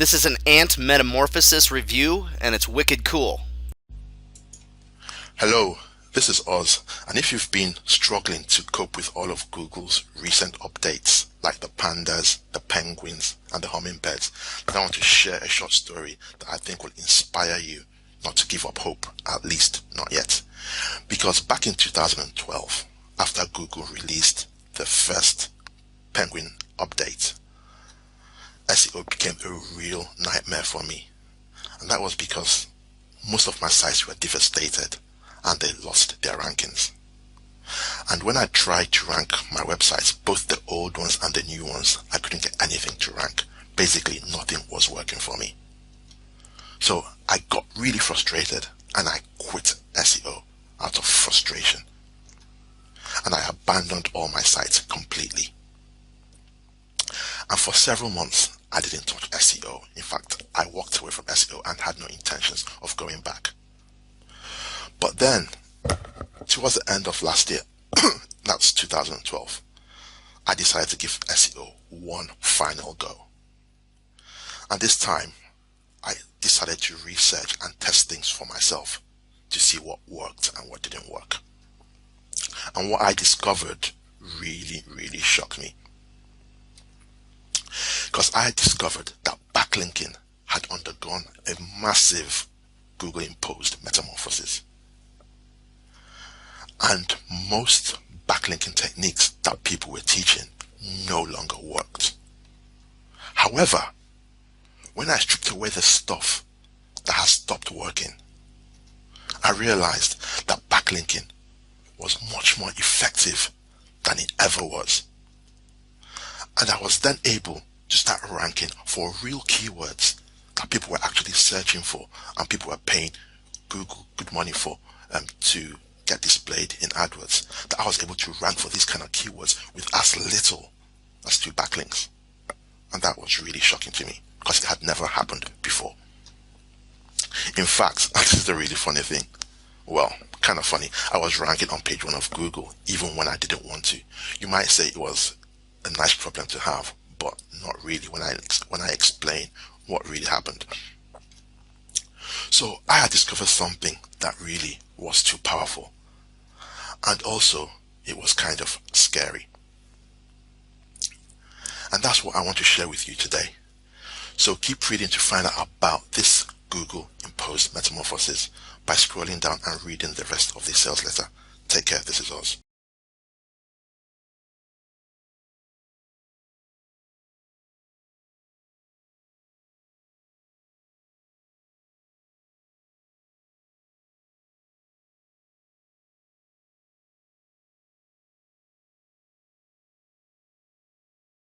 This is an ant metamorphosis review, and it's wicked cool. Hello, this is Oz, and if you've been struggling to cope with all of Google's recent updates, like the pandas, the penguins, and the hummingbirds, then I want to share a short story that I think will inspire you not to give up hope, at least not yet. Because back in 2012, after Google released the first penguin update, SEO became a real nightmare for me. And that was because most of my sites were devastated and they lost their rankings. And when I tried to rank my websites, both the old ones and the new ones, I couldn't get anything to rank. Basically, nothing was working for me. So I got really frustrated and I quit SEO out of frustration. And I abandoned all my sites completely. And for several months, I didn't touch SEO. In fact, I walked away from SEO and had no intentions of going back. But then, towards the end of last year, that's 2012, I decided to give SEO one final go. And this time, I decided to research and test things for myself to see what worked and what didn't work. And what I discovered really shocked me. Because I had discovered that backlinking had undergone a massive Google imposed metamorphosis. And most backlinking techniques that people were teaching no longer worked. However, when I stripped away the stuff that has stopped working, I realized that backlinking was much more effective than it ever was. And I was then able to start ranking for real keywords that people were actually searching for and people were paying Google good money for to get displayed in AdWords, that I was able to rank for these kind of keywords with as little as 2 backlinks. And that was really shocking to me because it had never happened before. In fact, this is the really funny thing. Well, kind of funny. I was ranking on page 1 of Google even when I didn't want to. You might say it was a nice problem to have, but not really when I explain what really happened. So I had discovered something that really was too powerful, and also it was kind of scary. And that's what I want to share with you today. So keep reading to find out about this Google imposed metamorphosis by scrolling down and reading the rest of the sales letter. Take care, this is Oz.